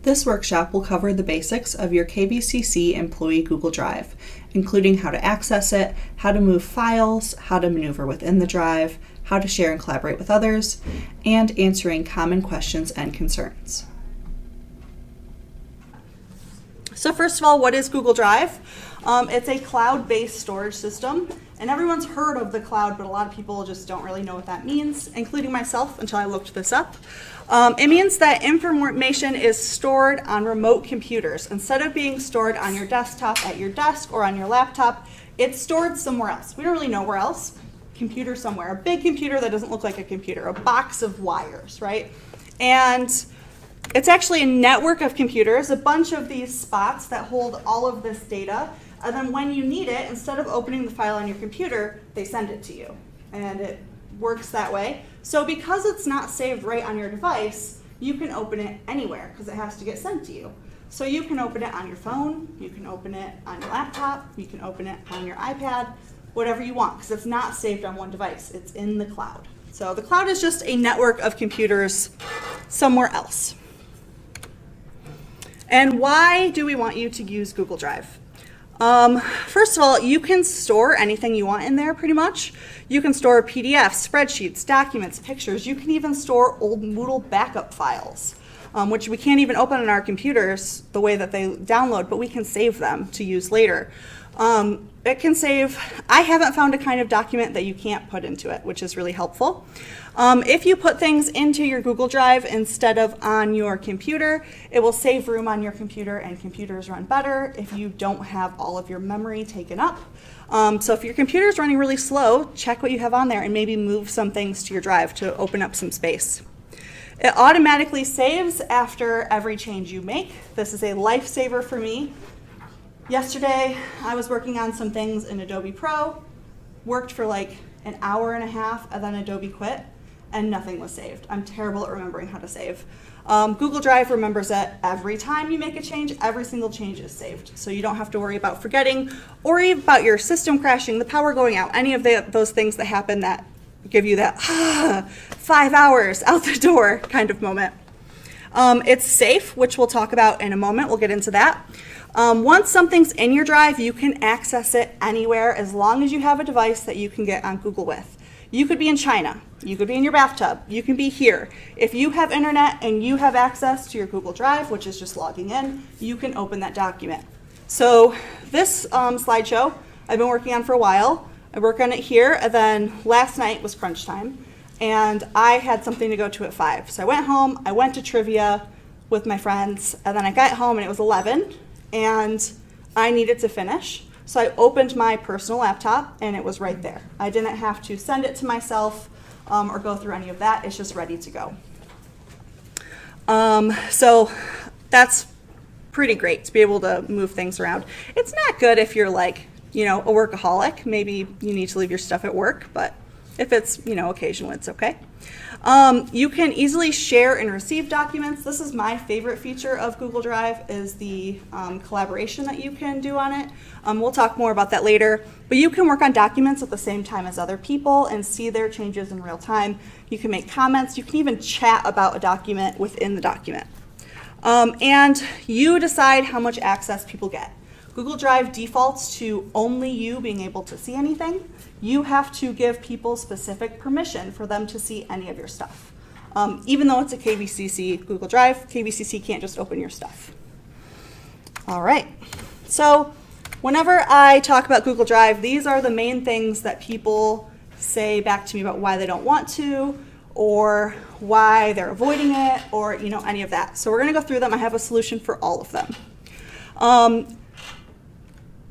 This workshop will cover the basics of your KVCC employee Google Drive, including how to access it, how to move files, how to maneuver within the drive, how to share and collaborate with others, and answering common questions and concerns. So first of all, what is Google Drive? It's a cloud-based storage system, and everyone's heard of the cloud, but a lot of people just don't really know what that means, including myself until I looked this up. It means that information is stored on remote computers. Instead of being stored on your desktop at your desk or on your laptop, it's stored somewhere else. We don't really know where else. Computer somewhere, a big computer that doesn't look like a computer, a box of wires, right? And it's actually a network of computers, a bunch of these spots that hold all of this data, and then when you need it, instead of opening the file on your computer, they send it to you, and it works that way. So because it's not saved right on your device, you can open it anywhere because it has to get sent to you. So you can open it on your phone, you can open it on your laptop, you can open it on your iPad, whatever you want, because it's not saved on one device, it's in the cloud. So the cloud is just a network of computers somewhere else. And why do we want you to use Google Drive? First of all, you can store anything you want in there pretty much. You can store PDFs, spreadsheets, documents, pictures. You can even store old Moodle backup files, which we can't even open on our computers the way that they download, but we can save them to use later. It can save, I haven't found a kind of document that you can't put into it, which is really helpful. If you put things into your Google Drive instead of on your computer, it will save room on your computer, and computers run better if you don't have all of your memory taken up. So if your computer is running really slow, check what you have on there and maybe move some things to your drive to open up some space. It automatically saves after every change you make. This is a lifesaver for me. Yesterday, I was working on some things in Adobe Pro, worked for like an hour and a half, and then Adobe quit, and nothing was saved. I'm terrible at remembering how to save. Google Drive remembers that every time you make a change, every single change is saved. So you don't have to worry about forgetting, or even about your system crashing, the power going out, any of those things that happen that give you that 5 hours out the door kind of moment. It's safe, which we'll talk about in a moment. We'll get into that. Once something's in your drive, you can access it anywhere as long as you have a device that you can get on Google with. You could be in China. You could be in your bathtub. You can be here. If you have internet and you have access to your Google Drive, which is just logging in, you can open that document. So this slideshow I've been working on for a while. I work on it here, and then last night was crunch time, and I had something to go to at 5. So I went home, I went to trivia with my friends, and then I got home and it was 11. And I needed to finish. So I opened my personal laptop and it was right there. I didn't have to send it to myself or go through any of that. It's just ready to go. So that's pretty great to be able to move things around. It's not good if you're like, a workaholic. Maybe you need to leave your stuff at work, but if it's, occasional, it's okay. You can easily share and receive documents. This is my favorite feature of Google Drive, is the collaboration that you can do on it. We'll talk more about that later, but you can work on documents at the same time as other people and see their changes in real time. You can make comments. You can even chat about a document within the document. And you decide how much access people get. Google Drive defaults to only you being able to see anything. You have to give people specific permission for them to see any of your stuff. Even though it's a KVCC Google Drive, KVCC can't just open your stuff. All right, so whenever I talk about Google Drive, these are the main things that people say back to me about why they don't want to, or why they're avoiding it, or any of that. So we're gonna go through them. I have a solution for all of them.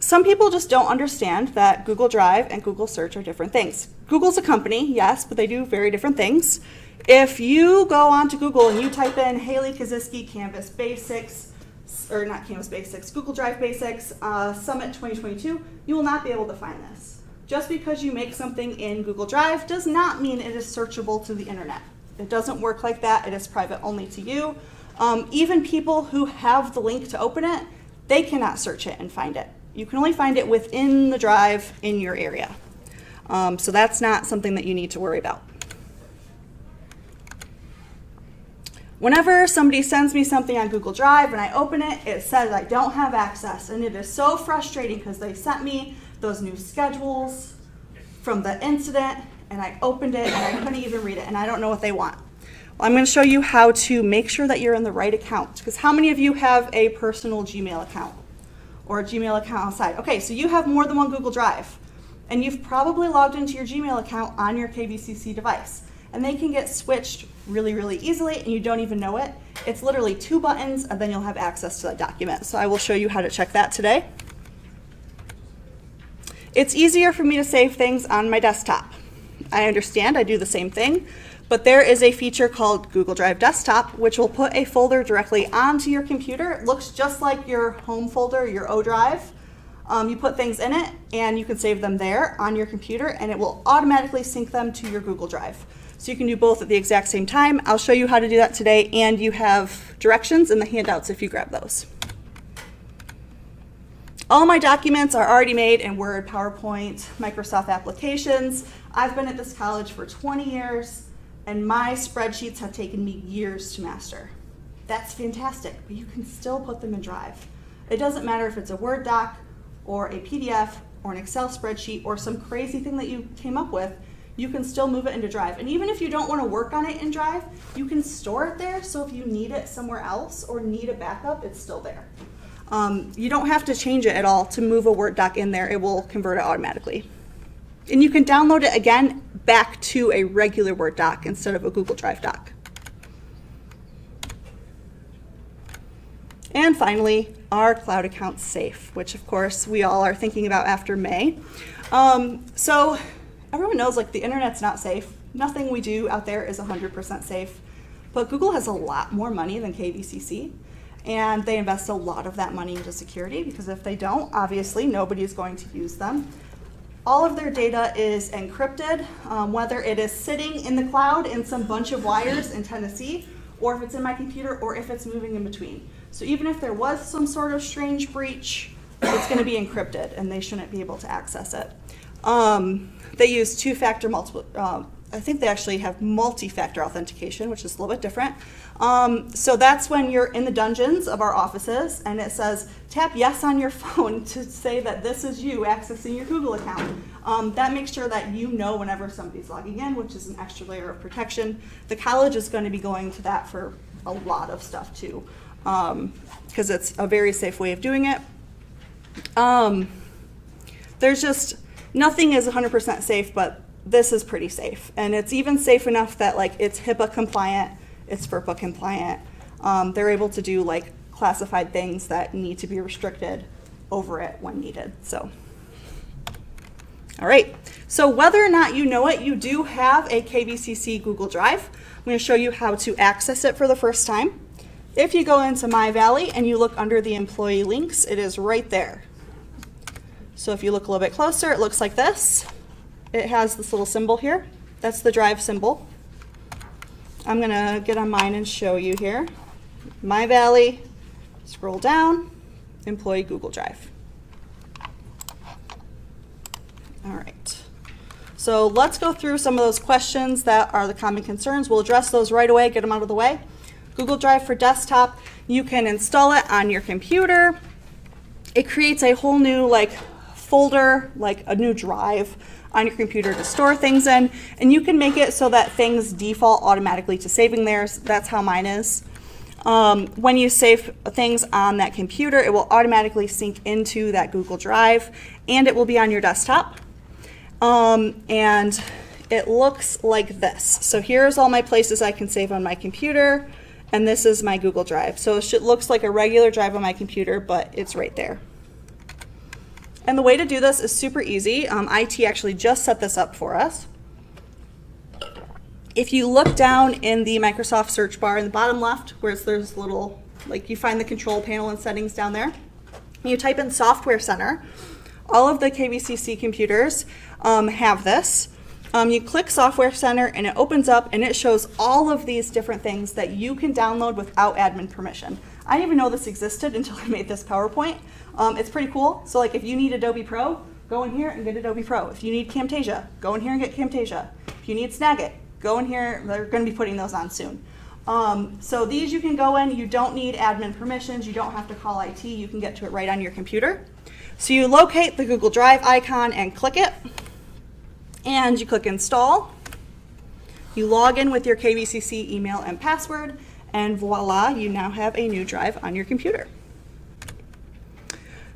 Some people just don't understand that Google Drive and Google Search are different things. Google's a company, yes, but they do very different things. If you go onto Google and you type in Haley Kaziski Canvas Basics, or not Canvas Basics, Google Drive Basics, Summit 2022, you will not be able to find this. Just because you make something in Google Drive does not mean it is searchable to the internet. It doesn't work like that. It is private only to you. Even people who have the link to open it, they cannot search it and find it. You can only find it within the drive in your area. So that's not something that you need to worry about. Whenever somebody sends me something on Google Drive and I open it, it says I don't have access. And it is so frustrating because they sent me those new schedules from the incident and I opened it and I couldn't even read it and I don't know what they want. Well, I'm going to show you how to make sure that you're in the right account, because how many of you have a personal Gmail account or a Gmail account outside? Okay, so you have more than one Google Drive and you've probably logged into your Gmail account on your KVCC device. And they can get switched really, really easily and you don't even know it. It's literally 2 buttons and then you'll have access to that document. So I will show you how to check that today. It's easier for me to save things on my desktop. I understand, I do the same thing, but there is a feature called Google Drive Desktop, which will put a folder directly onto your computer. It looks just like your home folder, your O Drive. You put things in it and you can save them there on your computer and it will automatically sync them to your Google Drive. So you can do both at the exact same time. I'll show you how to do that today, and you have directions in the handouts if you grab those. All my documents are already made in Word, PowerPoint, Microsoft applications. I've been at this college for 20 years, and my spreadsheets have taken me years to master. That's fantastic, but you can still put them in Drive. It doesn't matter if it's a Word doc or a PDF or an Excel spreadsheet or some crazy thing that you came up with. You can still move it into Drive. And even if you don't want to work on it in Drive, you can store it there, so if you need it somewhere else or need a backup, it's still there. You don't have to change it at all to move a Word doc in there. It will convert it automatically. And you can download it again back to a regular Word doc instead of a Google Drive doc. And finally, are cloud accounts safe? Which of course we all are thinking about after May. So everyone knows, like, the internet's not safe. Nothing we do out there is 100% safe. But Google has a lot more money than KVCC, and they invest a lot of that money into security, because if they don't, obviously nobody is going to use them. All of their data is encrypted, whether it is sitting in the cloud in some bunch of wires in Tennessee, or if it's in my computer, or if it's moving in between. So even if there was some sort of strange breach, it's going to be encrypted, and they shouldn't be able to access it. They use two-factor I think they actually have multi-factor authentication, which is a little bit different. So that's when you're in the dungeons of our offices and it says, tap yes on your phone to say that this is you accessing your Google account. That makes sure that you know whenever somebody's logging in, which is an extra layer of protection. The college is going to be going to that for a lot of stuff too, because it's a very safe way of doing it. There's just, nothing is 100% safe, but this is pretty safe. And it's even safe enough that, like, it's HIPAA compliant, it's FERPA compliant. They're able to do, like, classified things that need to be restricted over it when needed. So, all right. So whether or not you know it, you do have a KVCC Google Drive. I'm going to show you how to access it for the first time. If you go into My Valley and you look under the employee links, it is right there. So if you look a little bit closer, it looks like this. It has this little symbol here. That's the Drive symbol. I'm going to get on mine and show you here. My Valley, scroll down, Employee Google Drive. All right. So let's go through some of those questions that are the common concerns. We'll address those right away, get them out of the way. Google Drive for desktop, you can install it on your computer. It creates a whole new, like, folder, like a new drive on your computer to store things in, and you can make it so that things default automatically to saving there. That's how mine is. When you save things on that computer, it will automatically sync into that Google Drive, and it will be on your desktop. And it looks like this. So here's all my places I can save on my computer, and this is my Google Drive. So it looks like a regular drive on my computer, but it's right there. And the way to do this is super easy. IT actually just set this up for us. If you look down in the Microsoft search bar in the bottom left, where there's little, like, you find the control panel and settings down there, you type in Software Center. All of the KVCC computers have this. You click Software Center and it opens up and it shows all of these different things that you can download without admin permission. I didn't even know this existed until I made this PowerPoint. It's pretty cool. So, like, if you need Adobe Pro, go in here and get Adobe Pro. If you need Camtasia, go in here and get Camtasia. If you need Snagit, go in here. They're going to be putting those on soon. So these you can go in, you don't need admin permissions, you don't have to call IT, you can get to it right on your computer. So you locate the Google Drive icon and click it, and you click install. You log in with your KVCC email and password, and voila, you now have a new drive on your computer.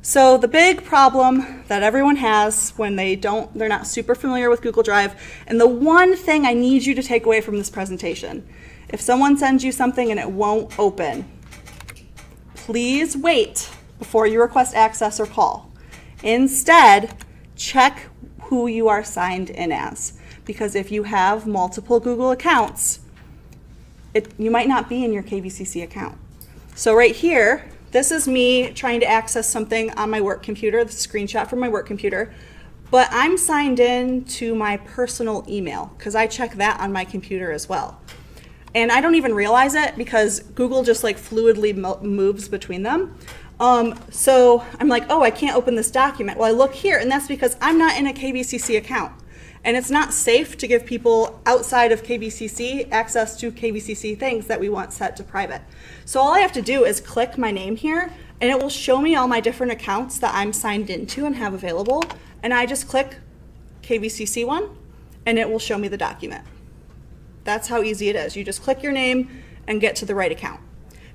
So the big problem that everyone has when they're not super familiar with Google Drive, and the one thing I need you to take away from this presentation, if someone sends you something and it won't open, please wait before you request access or call. Instead, check who you are signed in as, because if you have multiple Google accounts, you might not be in your KVCC account. So right here, this is me trying to access something on my work computer, the screenshot from my work computer, but I'm signed in to my personal email because I check that on my computer as well. And I don't even realize it because Google just like fluidly moves between them. So I'm like, oh, I can't open this document. Well, I look here, and that's because I'm not in a KVCC account. And it's not safe to give people outside of KVCC access to KVCC things that we want set to private. So all I have to do is click my name here, and it will show me all my different accounts that I'm signed into and have available. And I just click KVCC one, and it will show me the document. That's how easy it is. You just click your name and get to the right account.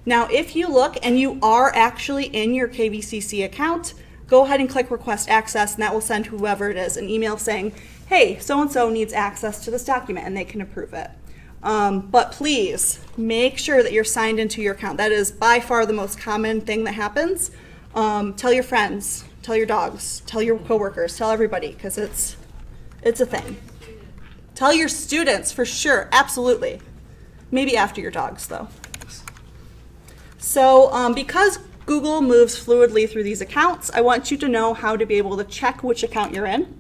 Now, if you look and you are actually in your KVCC account, go ahead and click request access, and that will send whoever it is an email saying, hey, so-and-so needs access to this document, and they can approve it. But please make sure that you're signed into your account. That is by far the most common thing that happens. Tell your friends, tell your dogs, tell your coworkers, tell everybody, because it's a thing. Tell your students for sure, absolutely. Maybe after your dogs, though. So because Google moves fluidly through these accounts, I want you to know how to be able to check which account you're in.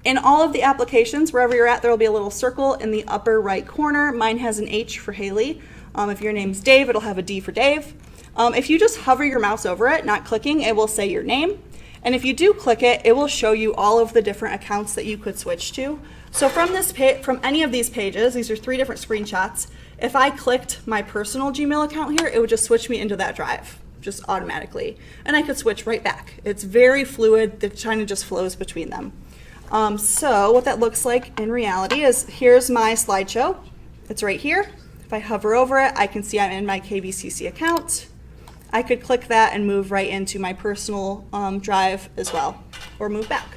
In all of the applications, wherever you're at, there will be a little circle in the upper right corner. Mine has an H for Haley. If your name's Dave, it'll have a D for Dave. If you just hover your mouse over it, not clicking, it will say your name. And if you do click it, it will show you all of the different accounts that you could switch to. So from any of these pages, these are 3 different screenshots. If I clicked my personal Gmail account here, it would just switch me into that drive, just automatically. And I could switch right back. It's very fluid. The China just flows between them. So what that looks like in reality is here's my slideshow. It's right here. If I hover over it, I can see I'm in my KVCC account. I could click that and move right into my personal drive as well, or move back.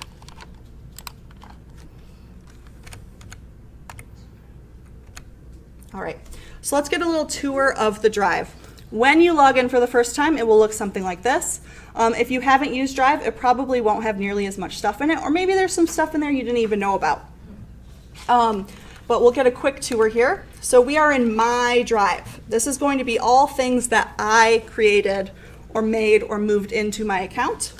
All right, so let's get a little tour of the drive. When you log in for the first time, it will look something like this. If you haven't used Drive, it probably won't have nearly as much stuff in it, or maybe there's some stuff in there you didn't even know about. But we'll get a quick tour here. So we are in My Drive. This is going to be all things that I created or made or moved into my account.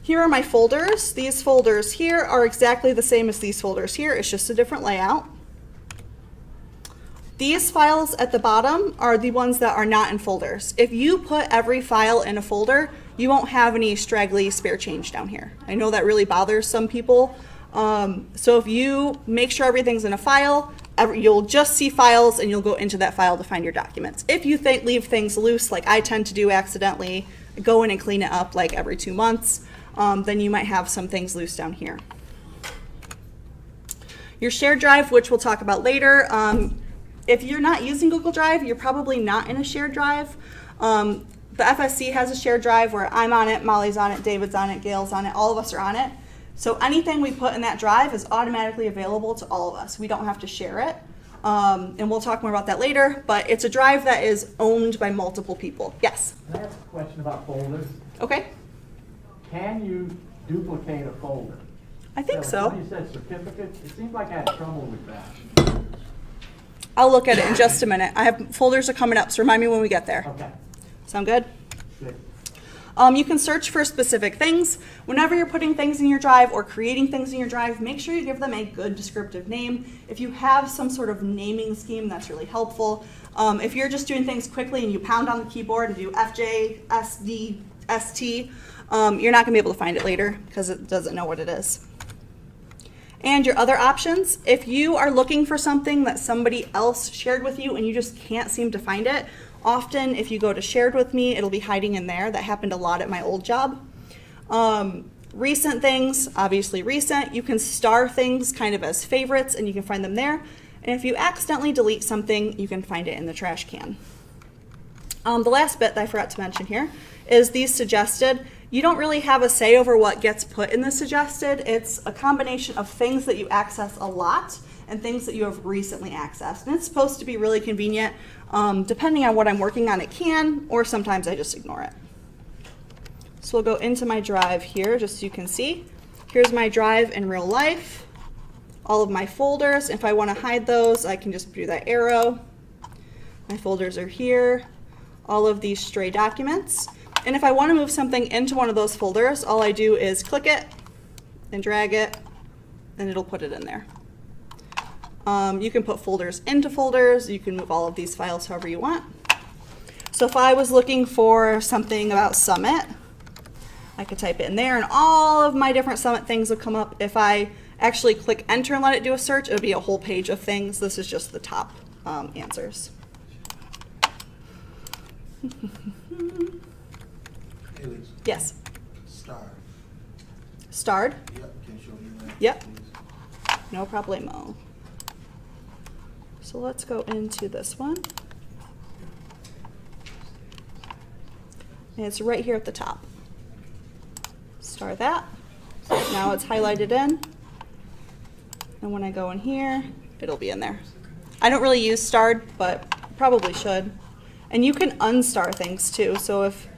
Here are my folders. These folders here are exactly the same as these folders here. It's just a different layout. These files at the bottom are the ones that are not in folders. If you put every file in a folder, you won't have any straggly spare change down here. I know that really bothers some people. So if you make sure everything's in a file, you'll just see files and you'll go into that file to find your documents. If you leave things loose, like I tend to do accidentally, go in and clean it up like every 2 months, then you might have some things loose down here. Your shared drive, which we'll talk about later, if you're not using Google Drive, you're probably not in a shared drive. The FSC has a shared drive where I'm on it, Molly's on it, David's on it, Gail's on it, all of us are on it. So anything we put in that drive is automatically available to all of us. We don't have to share it. And we'll talk more about that later, but it's a drive that is owned by multiple people. Yes? Can I ask a question about folders? Okay. Can you duplicate a folder? I think so. When you said certificates, it seems like I had trouble with that. I'll look at it in just a minute. I have folders are coming up, so remind me when we get there. Okay. Sound good? Good. You can search for specific things. Whenever you're putting things in your drive or creating things in your drive, make sure you give them a good descriptive name. If you have some sort of naming scheme, that's really helpful. If you're just doing things quickly and you pound on the keyboard and do FJ, SD, ST, you're not going to be able to find it later because it doesn't know what it is. And your other options, if you are looking for something that somebody else shared with you and you just can't seem to find it, often if you go to shared with me, it'll be hiding in there. That happened a lot at my old job. Recent things, obviously recent. You can star things kind of as favorites and you can find them there. And if you accidentally delete something, you can find it in the trash can. The last bit that I forgot to mention here is these suggested. You don't really have a say over what gets put in the suggested. It's a combination of things that you access a lot and things that you have recently accessed. And it's supposed to be really convenient. Depending on what I'm working on, it can, or sometimes I just ignore it. So we'll go into my drive here just so you can see. Here's my drive in real life. All of my folders. If I want to hide those, I can just do that arrow. My folders are here. All of these stray documents. And if I want to move something into one of those folders, all I do is click it and drag it, and it'll put it in there. You can put folders into folders. You can move all of these files however you want. So if I was looking for something about Summit, I could type it in there, and all of my different Summit things will come up. If I actually click enter and let it do a search, it would be a whole page of things. This is just the top answers. Elise, Yes. star. Starred? Yep, can you show me that? Yep. please? No problemo. So let's go into this one. And it's right here at the top. Star that. So now it's highlighted in. And when I go in here, it'll be in there. I don't really use starred, but probably should. And you can unstar things too. So if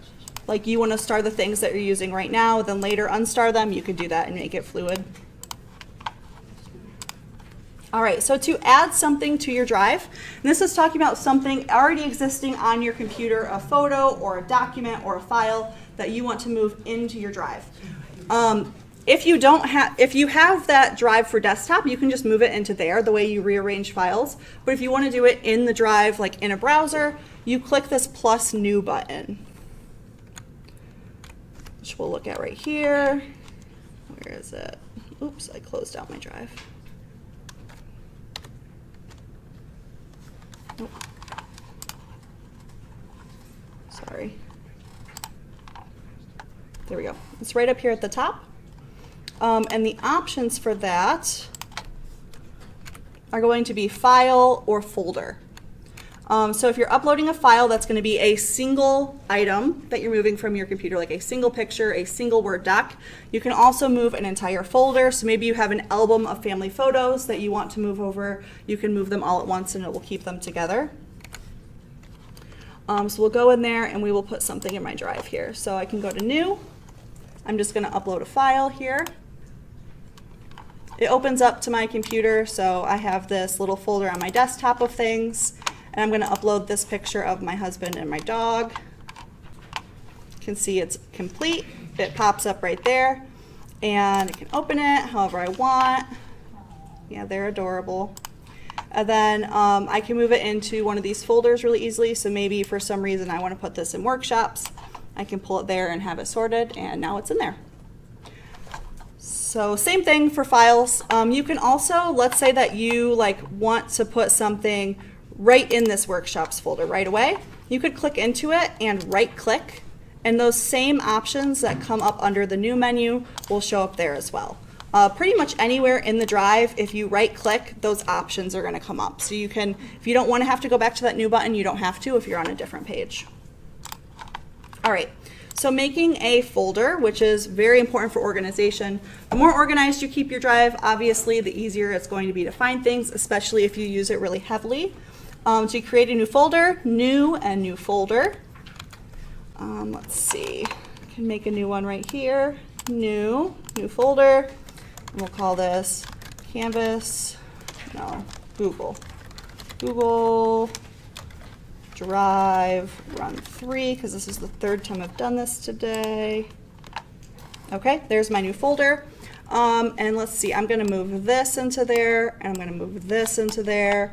like you want to star the things that you're using right now, then later unstar them, you could do that and make it fluid. All right, so to add something to your drive, and this is talking about something already existing on your computer, a photo or a document or a file that you want to move into your drive. If you have that drive for desktop, you can just move it into there the way you rearrange files. But if you want to do it in the drive, like in a browser, you click this plus new button, which we'll look at right here. Where is it? Oops, I closed out my drive. Nope. Sorry. There we go. It's right up here at the top. And the options for that are going to be file or folder. So if you're uploading a file, that's going to be a single item that you're moving from your computer, like a single picture, a single Word doc. You can also move an entire folder. So maybe you have an album of family photos that you want to move over. You can move them all at once and it will keep them together. So we'll go in there and we will put something in my drive here. So I can go to new. I'm just going to upload a file here. It opens up to my computer, so I have this little folder on my desktop of things, and I'm going to upload this picture of my husband and my dog. You can see it's complete. It pops up right there, and I can open it however I want. Yeah, they're adorable. And then I can move it into one of these folders really easily, so maybe for some reason I want to put this in workshops. I can pull it there and have it sorted, and now it's in there. So same thing for files. You can also, let's say that you want to put something right in this workshops folder right away. You could click into it and right click, and those same options that come up under the new menu will show up there as well. Pretty much anywhere in the drive, if you right click, those options are going to come up. So you can, if you don't want to have to go back to that new button, you don't have to if you're on a different page. All right. So making a folder, which is very important for organization. The more organized you keep your drive, obviously, the easier it's going to be to find things, especially if you use it really heavily. So you create a new folder, new and new folder. Let's see, I can make a new one right here. New folder. And we'll call this Google Drive run 3, because this is the third time I've done this today. Okay, there's my new folder. And let's see, I'm going to move this into there, and I'm going to move this into there.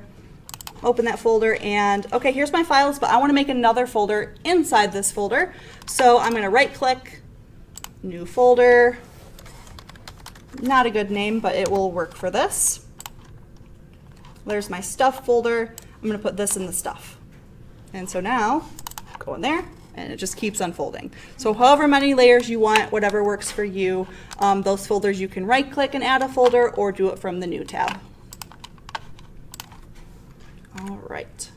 Open that folder, and okay, here's my files, but I want to make another folder inside this folder. So I'm going to right click, new folder, Not a good name, but it will work for this. There's my stuff folder. I'm going to put this in the stuff. And so now, go in there, and it just keeps unfolding. So however many layers you want, whatever works for you, those folders you can right-click and add a folder or do it from the New tab. All right.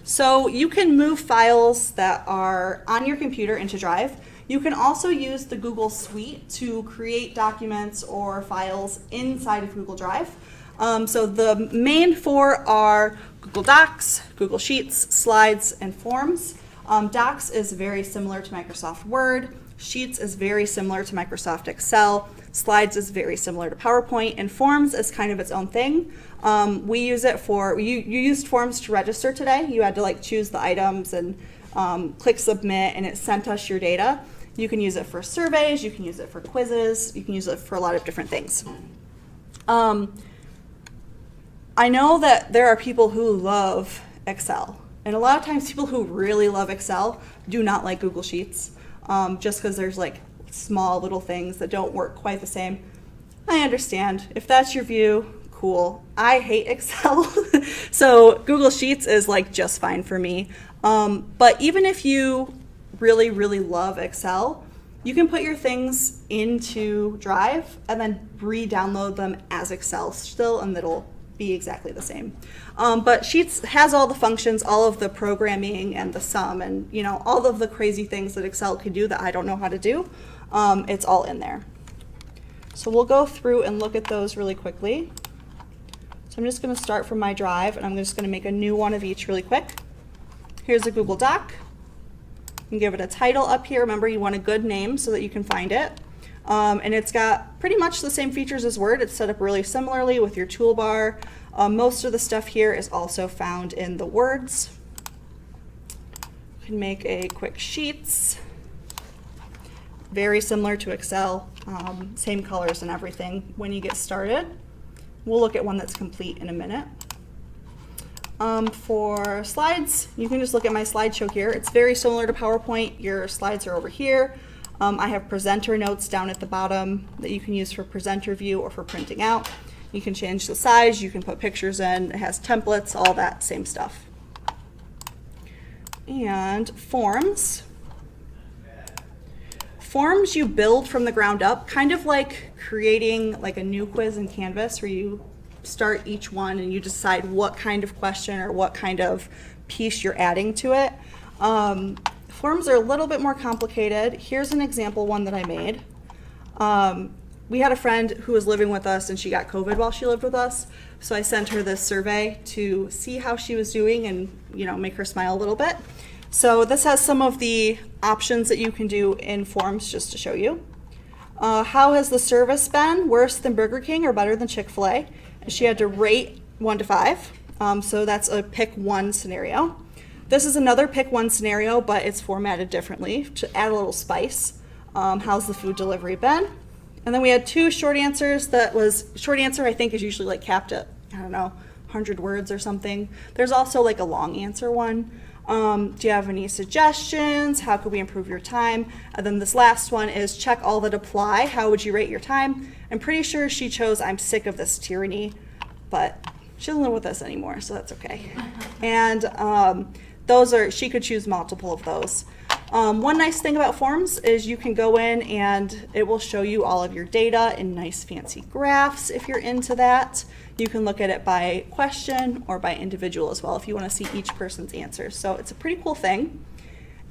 So you can move files that are on your computer into Drive. You can also use the Google Suite to create documents or files inside of Google Drive. So the main four are Google Docs, Google Sheets, Slides, and Forms. Docs is very similar to Microsoft Word. Sheets is very similar to Microsoft Excel. Slides is very similar to PowerPoint, and Forms is kind of its own thing. We use it for, you used Forms to register today. You had to like choose the items and click submit, and it sent us your data. You can use it for surveys, you can use it for quizzes, you can use it for a lot of different things. I know that there are people who love Excel, and a lot of times people who really love Excel do not like Google Sheets, just because there's like small little things that don't work quite the same. I understand. If that's your view, cool. I hate Excel, so Google Sheets is like just fine for me. But even if you really, really love Excel, you can put your things into Drive and then re-download them as Excel still, and it'll be exactly the same. But Sheets has all the functions, all of the programming and the sum, and you know, all of the crazy things that Excel can do that I don't know how to do. It's all in there. So we'll go through and look at those really quickly. So I'm just going to start from my Drive, and I'm just going to make a new one of each really quick. Here's a Google Doc. You can give it a title up here. Remember, you want a good name so that you can find it. And it's got pretty much the same features as Word. It's set up really similarly with your toolbar. Most of the stuff here is also found in the words. You can make a quick Sheets. Very similar to Excel. Same colors and everything when you get started. We'll look at one that's complete in a minute. For slides, you can just look at my slideshow here. It's very similar to PowerPoint. Your slides are over here. I have presenter notes down at the bottom that you can use for presenter view or for printing out. You can change the size, you can put pictures in, it has templates, all that same stuff. And Forms. Forms you build from the ground up, kind of like creating like a new quiz in Canvas where you start each one and you decide what kind of question or what kind of piece you're adding to it. Forms are a little bit more complicated. Here's an example one that I made. We had a friend who was living with us and she got COVID while she lived with us. So I sent her this survey to see how she was doing and, you know, make her smile a little bit. So this has some of the options that you can do in Forms just to show you. How has the service been? Worse than Burger King or better than Chick-fil-A? And she had to rate 1 to 5. So that's a pick one scenario. This is another pick one scenario, but it's formatted differently to add a little spice. How's the food delivery been? And then we had 2 short answers. That was, short answer I think is usually like capped at, I don't know, 100 words or something. There's also like a long answer one. Do you have any suggestions? How could we improve your time? And then this last one is check all that apply. How would you rate your time? I'm pretty sure she chose I'm sick of this tyranny, but she doesn't live with us anymore, so that's okay. And those are, she could choose multiple of those. One nice thing about Forms is you can go in and it will show you all of your data in nice fancy graphs if you're into that. You can look at it by question or by individual as well if you want to see each person's answers. So it's a pretty cool thing.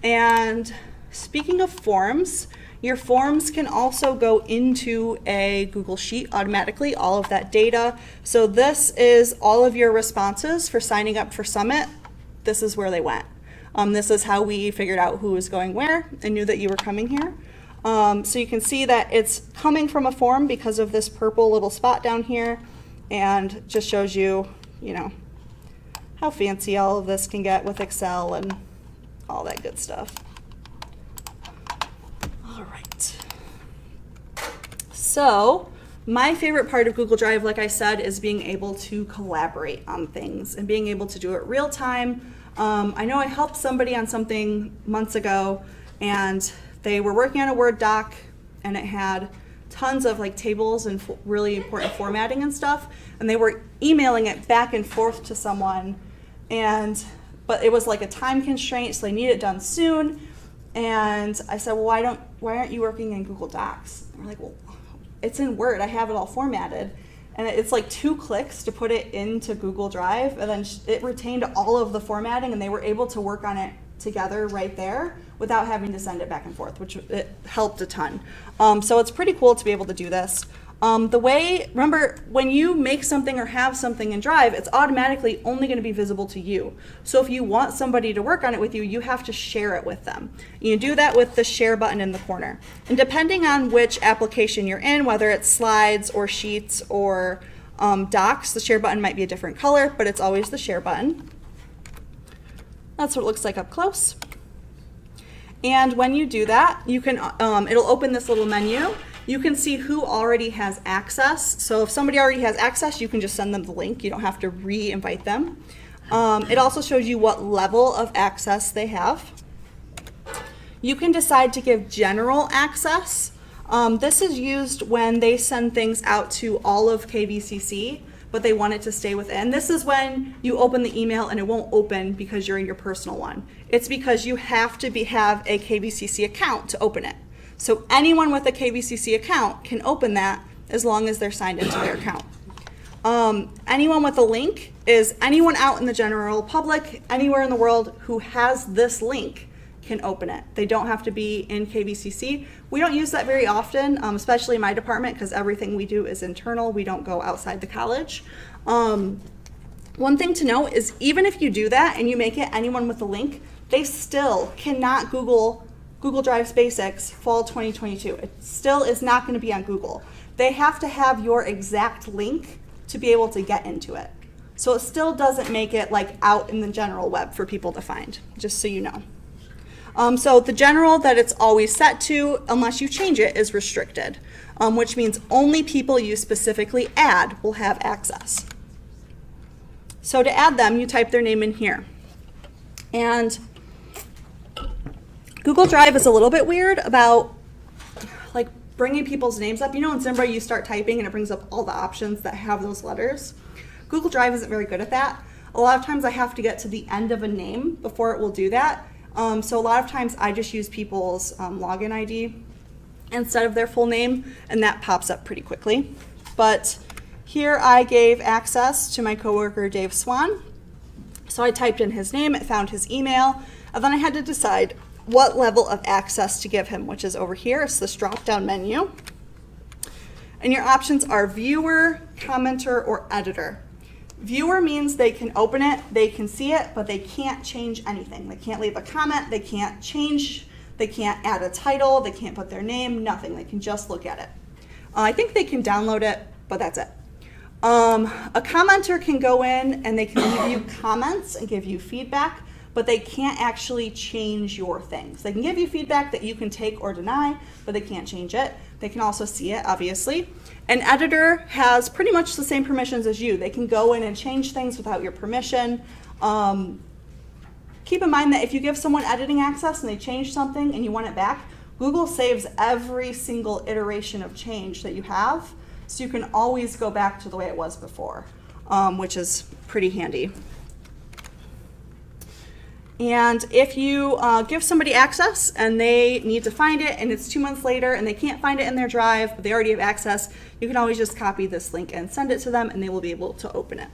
And speaking of Forms, your Forms can also go into a Google Sheet automatically, all of that data. So this is all of your responses for signing up for Summit. This is where they went. This is how we figured out who was going where and knew that you were coming here. So you can see that it's coming from a form because of this purple little spot down here, and just shows you, you know, how fancy all of this can get with Excel and all that good stuff. All right. So my favorite part of Google Drive, like I said, is being able to collaborate on things and being able to do it real time. I know I helped somebody on something months ago and they were working on a Word doc and it had tons of like tables and really important formatting and stuff, and they were emailing it back and forth to someone, but it was like a time constraint, so they need it done soon. And I said, well, why aren't you working in Google Docs? And they're like, well, it's in Word, I have it all formatted. And it's like 2 clicks to put it into Google Drive, and then it retained all of the formatting, and they were able to work on it together right there without having to send it back and forth, which it helped a ton. So it's pretty cool to be able to do this. Remember, when you make something or have something in Drive, it's automatically only going to be visible to you. So if you want somebody to work on it with you, you have to share it with them. You do that with the share button in the corner. And depending on which application you're in, whether it's Slides or Sheets or Docs, the share button might be a different color, but it's always the share button. That's what it looks like up close. And when you do that, you can it'll open this little menu. You can see who already has access. So if somebody already has access, you can just send them the link. You don't have to re-invite them. It also shows you what level of access they have. You can decide to give general access. This is used when they send things out to all of KVCC, but they want it to stay within. This is when you open the email and it won't open because you're in your personal one. It's because you have to have a KVCC account to open it. So anyone with a KVCC account can open that as long as they're signed into their account. Anyone with a link is anyone out in the general public, anywhere in the world who has this link can open it. They don't have to be in KVCC. We don't use that very often, especially in my department, because everything we do is internal. We don't go outside the college. One thing to note is even if you do that and you make it anyone with a link, they still cannot Google Drive's Basics Fall 2022. It still is not going to be on Google. They have to have your exact link to be able to get into it. So it still doesn't make it like out in the general web for people to find, just so you know. So the general that it's always set to, unless you change it, is restricted, which means only people you specifically add will have access. So to add them, you type their name in here. And Google Drive is a little bit weird about like bringing people's names up. You know, in Zimbra you start typing and it brings up all the options that have those letters. Google Drive isn't very good at that. A lot of times I have to get to the end of a name before it will do that. So a lot of times I just use people's login ID instead of their full name, and that pops up pretty quickly. But here I gave access to my coworker Dave Swan. So I typed in his name, it found his email, and then I had to decide what level of access to give him, which is over here. It's this drop-down menu. And your options are viewer, commenter, or editor. Viewer means they can open it, they can see it, but they can't change anything. They can't leave a comment, they can't change, they can't add a title, they can't put their name, nothing. They can just look at it. I think they can download it, but that's it. A commenter can go in and they can leave you comments and give you feedback, but they can't actually change your things. They can give you feedback that you can take or deny, but they can't change it. They can also see it, obviously. An editor has pretty much the same permissions as you. They can go in and change things without your permission. Keep in mind that if you give someone editing access and they change something and you want it back, Google saves every single iteration of change that you have, so you can always go back to the way it was before, which is pretty handy. And if you give somebody access and they need to find it and it's 2 months later and they can't find it in their drive, but they already have access, you can always just copy this link and send it to them and they will be able to open it.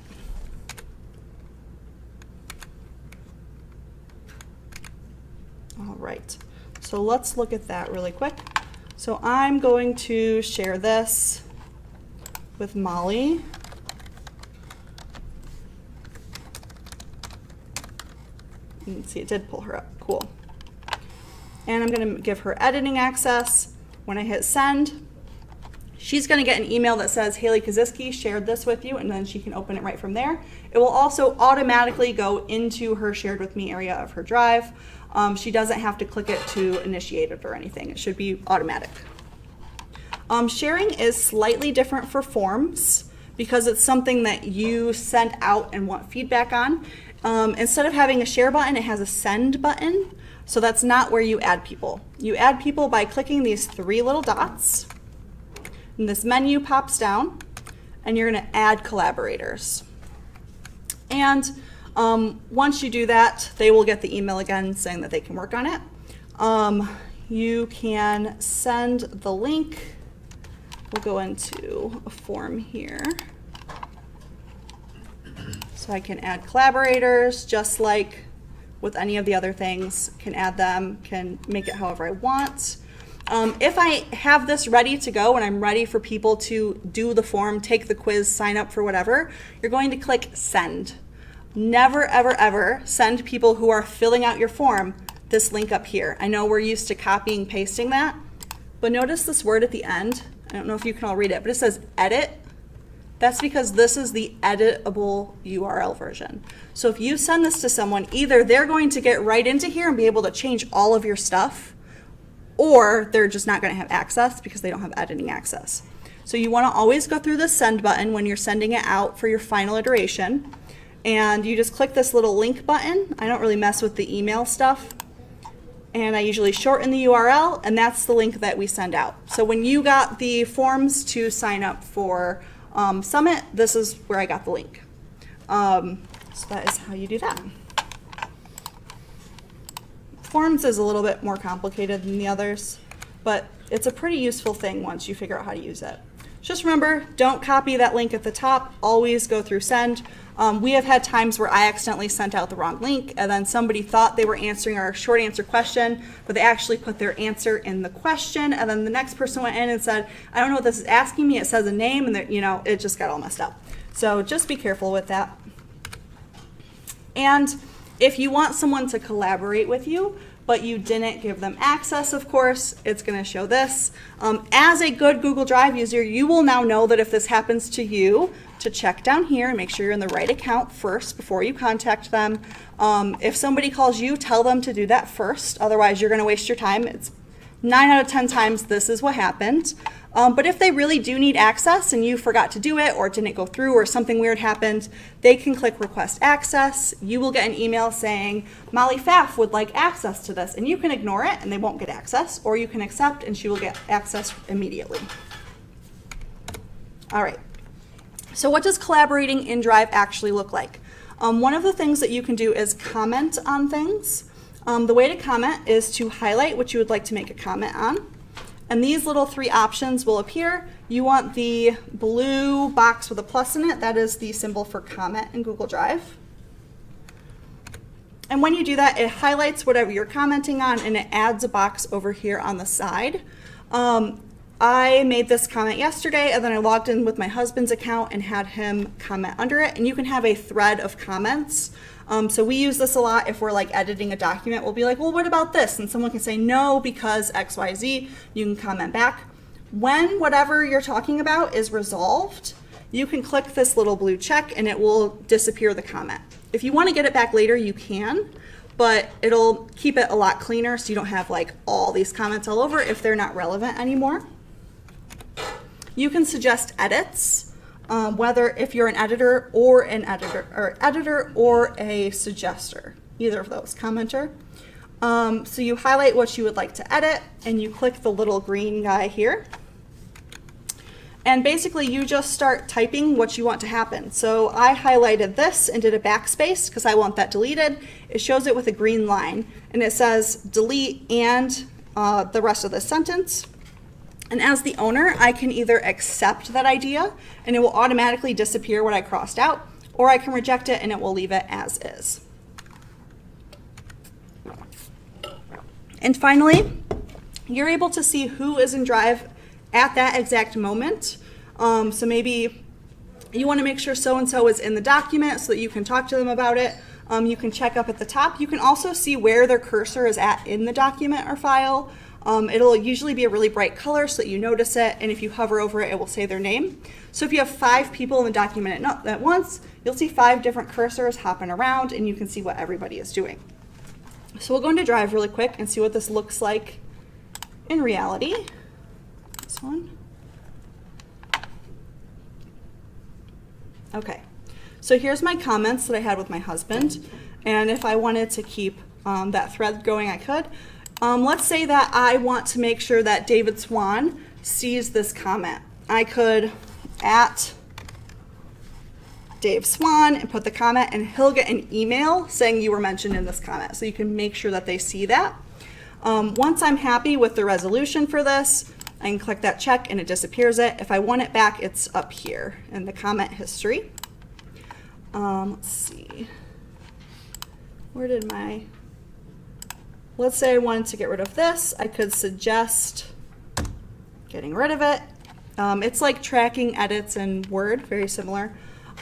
All right, so let's look at that really quick. So I'm going to share this with Molly. Let's see, it did pull her up, cool. And I'm gonna give her editing access. When I hit send, she's gonna get an email that says, Haley Kaziski shared this with you, and then she can open it right from there. It will also automatically go into her shared with me area of her drive. She doesn't have to click it to initiate it or anything. It should be automatic. Sharing is slightly different for forms because it's something that you send out and want feedback on. Instead of having a share button, it has a send button. So that's not where you add people. You add people by clicking these 3 little dots. And this menu pops down, and you're going to add collaborators. And once you do that, they will get the email again saying that they can work on it. You can send the link. We'll go into a form here. So I can add collaborators just like with any of the other things, can add them, can make it however I want. If I have this ready to go and I'm ready for people to do the form, take the quiz, sign up for whatever, you're going to click send. Never, ever, ever send people who are filling out your form this link up here. I know we're used to copying, pasting that, but notice this word at the end. I don't know if you can all read it, but it says edit. That's because this is the editable URL version. So if you send this to someone, either they're going to get right into here and be able to change all of your stuff, or they're just not going to have access because they don't have editing access. So you want to always go through the send button when you're sending it out for your final iteration. And you just click this little link button. I don't really mess with the email stuff. And I usually shorten the URL, and that's the link that we send out. So when you got the forms to sign up for Summit, this is where I got the link. So that is how you do that. Forms is a little bit more complicated than the others, but it's a pretty useful thing once you figure out how to use it. Just remember, don't copy that link at the top. Always go through send. We have had times where I accidentally sent out the wrong link, and then somebody thought they were answering our short answer question, but they actually put their answer in the question, and then the next person went in and said, I don't know what this is asking me. It says a name, and it just got all messed up. So just be careful with that. And if you want someone to collaborate with you, but you didn't give them access, of course, it's going to show this. As a good Google Drive user, you will now know that if this happens to you, to check down here and make sure you're in the right account first before you contact them. If somebody calls you, tell them to do that first. Otherwise, you're going to waste your time. It's 9 out of 10 times this is what happened. But if they really do need access and you forgot to do it or it didn't go through or something weird happened, they can click request access. You will get an email saying, Molly Pfaff would like access to this, and you can ignore it and they won't get access, or you can accept and she will get access immediately. All right. So what does collaborating in Drive actually look like? One of the things that you can do is comment on things. The way to comment is to highlight what you would like to make a comment on. And these little 3 options will appear. You want the blue box with a plus in it. That is the symbol for comment in Google Drive. And when you do that, it highlights whatever you're commenting on, and it adds a box over here on the side. I made this comment yesterday, and then I logged in with my husband's account and had him comment under it. And you can have a thread of comments. So we use this a lot if we're like editing a document. We'll be like, well, what about this? And someone can say no because X, Y, Z. You can comment back. When whatever you're talking about is resolved, you can click this little blue check and it will disappear the comment. If you want to get it back later, you can, but it'll keep it a lot cleaner so you don't have like all these comments all over if they're not relevant anymore. You can suggest edits. Whether if you're an editor or a suggester, either of those, commenter. So you highlight what you would like to edit and you click the little green guy here. And basically you just start typing what you want to happen. So I highlighted this and did a backspace because I want that deleted. It shows it with a green line and it says delete and the rest of the sentence. And as the owner, I can either accept that idea and it will automatically disappear what I crossed out, or I can reject it and it will leave it as is. And finally, you're able to see who is in Drive at that exact moment. So maybe you want to make sure so-and-so is in the document so that you can talk to them about it. You can check up at the top. You can also see where their cursor is at in the document or file. It'll usually be a really bright color so that you notice it, and if you hover over it, it will say their name. So if you have 5 people in the document at once, you'll see 5 different cursors hopping around, and you can see what everybody is doing. So we'll go into Drive really quick and see what this looks like in reality. This one. Okay, so here's my comments that I had with my husband, and if I wanted to keep that thread going, I could. Let's say that I want to make sure that David Swan sees this comment. I could @ Dave Swan and put the comment, and he'll get an email saying you were mentioned in this comment. So you can make sure that they see that. Once I'm happy with the resolution for this, I can click that check and it disappears it. If I want it back, it's up here in the comment history. Let's see. Where did my, let's say I wanted to get rid of this. I could suggest getting rid of it. It's like tracking edits in Word, very similar.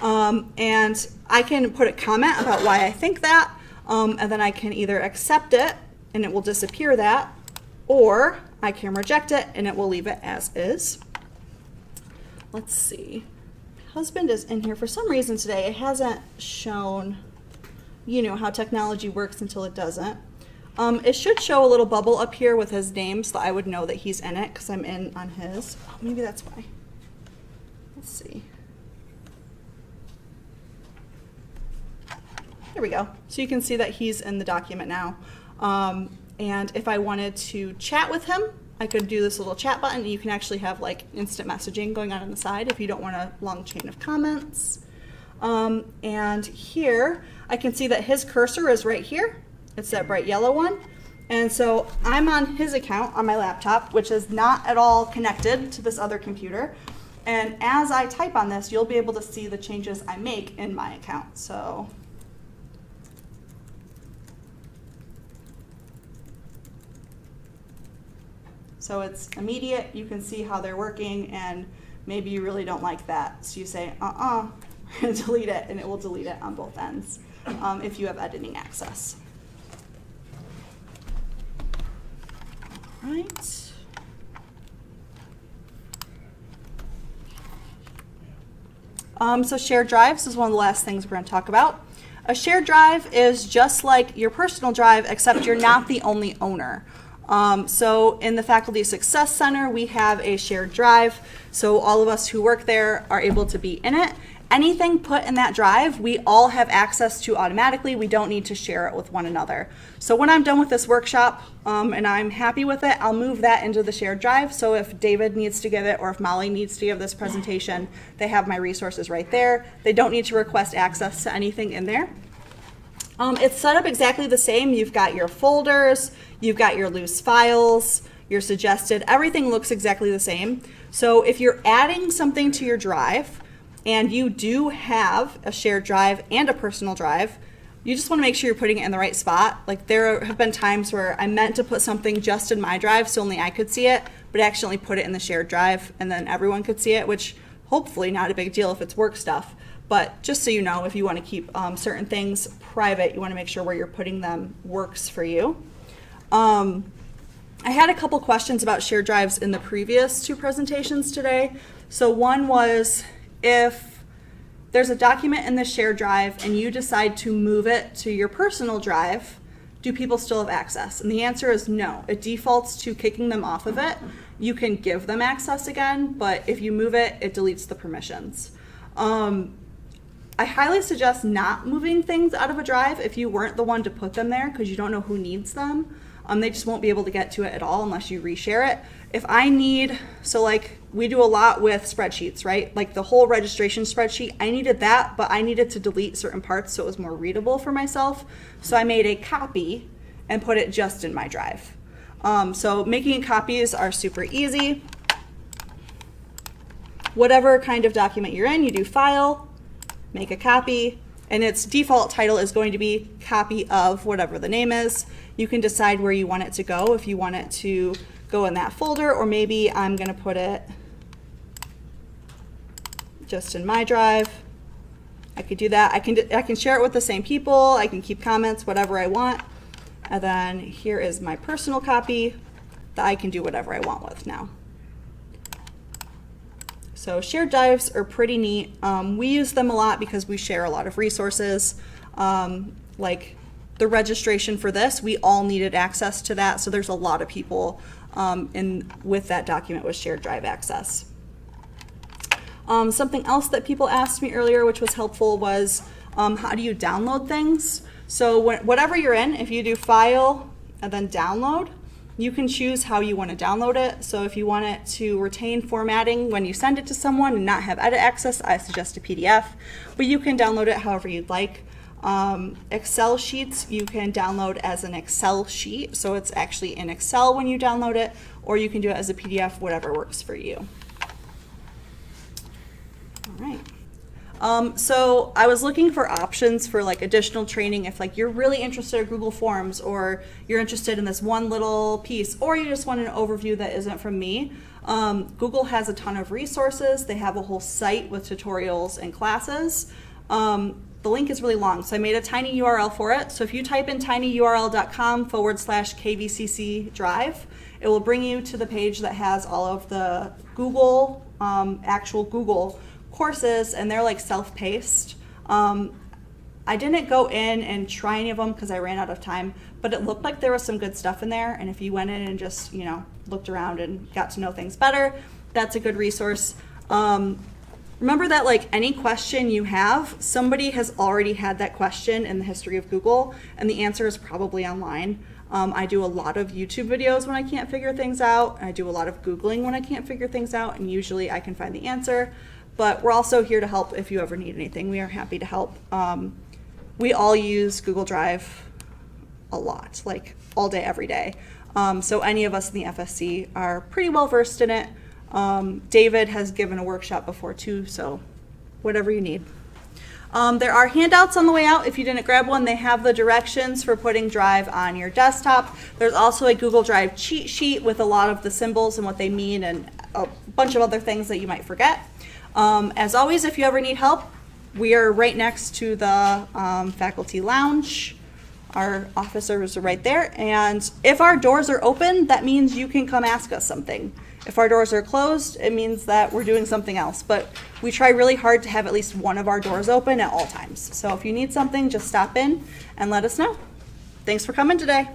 And I can put a comment about why I think that, and then I can either accept it and it will disappear that, or I can reject it and it will leave it as is. Let's see. Husband is in here for some reason today. It hasn't shown, you know, how technology works until it doesn't. It should show a little bubble up here with his name so that I would know that he's in it because I'm in on his. Oh, maybe that's why. Let's see. There we go. So you can see that he's in the document now. And if I wanted to chat with him, I could do this little chat button. You can actually have like instant messaging going on the side if you don't want a long chain of comments. And here I can see that his cursor is right here. It's that bright yellow one. And so I'm on his account on my laptop, which is not at all connected to this other computer. And as I type on this, you'll be able to see the changes I make in my account. So it's immediate. You can see how they're working, and maybe you really don't like that. So you say, we're going to delete it, and it will delete it on both ends if you have editing access. All right. So shared drives is one of the last things we're going to talk about. A shared drive is just like your personal drive, except you're not the only owner. So in the Faculty Success Center, we have a shared drive. So all of us who work there are able to be in it. Anything put in that drive, we all have access to automatically. We don't need to share it with one another. So when I'm done with this workshop and I'm happy with it, I'll move that into the shared drive. So if David needs to give it or if Molly needs to give this presentation, they have my resources right there. They don't need to request access to anything in there. It's set up exactly the same. You've got your folders, you've got your loose files, your suggested, everything looks exactly the same. So if you're adding something to your drive and you do have a shared drive and a personal drive, you just want to make sure you're putting it in the right spot. Like there have been times where I meant to put something just in my drive so only I could see it, but accidentally put it in the shared drive and then everyone could see it, which hopefully not a big deal if it's work stuff. But just so you know, if you want to keep certain things private, you want to make sure where you're putting them works for you. I had a couple questions about shared drives in the previous two presentations today. So one was, if there's a document in the shared drive and you decide to move it to your personal drive, do people still have access? And the answer is no. It defaults to kicking them off of it. You can give them access again, but if you move it, it deletes the permissions. I highly suggest not moving things out of a drive if you weren't the one to put them there, because you don't know who needs them. They just won't be able to get to it at all unless you reshare it. If I need, so like we do a lot with spreadsheets, right? Like the whole registration spreadsheet, I needed that, but I needed to delete certain parts so it was more readable for myself. So I made a copy and put it just in my drive. So making copies are super easy. Whatever kind of document you're in, you do File, make a copy, and its default title is going to be copy of whatever the name is. You can decide where you want it to go, if you want it to go in that folder, or maybe I'm going to put it just in my drive. I could do that. I can share it with the same people. I can keep comments, whatever I want. And then here is my personal copy that I can do whatever I want with now. So shared drives are pretty neat. We use them a lot because we share a lot of resources. Like the registration for this, we all needed access to that. So there's a lot of people with that document with shared drive access. Something else that people asked me earlier, which was helpful, was how do you download things? So whatever you're in, if you do File and then Download, You can choose how you want to download it. So if you want it to retain formatting when you send it to someone and not have edit access, I suggest a PDF, but you can download it however you'd like. Excel sheets you can download as an Excel sheet, so it's actually in Excel when you download it, or you can do it as a PDF, whatever works for you. All right. So I was looking for options for like additional training if like you're really interested in Google Forms, or you're interested in this one little piece, or you just want an overview that isn't from me. Google has a ton of resources. They have a whole site with tutorials and classes. The link is really long, so I made a tiny URL for it. So if you type in tinyurl.com/KVCC drive, it will bring you to the page that has all of the Google, actual Google courses, and they're like self-paced. I didn't go in and try any of them because I ran out of time, but it looked like there was some good stuff in there, and if you went in and just, you know, looked around and got to know things better, that's a good resource. Remember that like any question you have, somebody has already had that question in the history of Google, and the answer is probably online. I do a lot of YouTube videos when I can't figure things out. I do a lot of Googling when I can't figure things out, and usually I can find the answer. But we're also here to help if you ever need anything. We are happy to help. We all use Google Drive a lot, like all day, every day. So any of us in the FSC are pretty well versed in it. David has given a workshop before too, so whatever you need. There are handouts on the way out. If you didn't grab one, they have the directions for putting Drive on your desktop. There's also a Google Drive cheat sheet with a lot of the symbols and what they mean and a bunch of other things that you might forget. As always, if you ever need help, we are right next to the faculty lounge. Our officers are right there. And if our doors are open, that means you can come ask us something. If our doors are closed, it means that we're doing something else. But we try really hard to have at least one of our doors open at all times. So if you need something, just stop in and let us know. Thanks for coming today.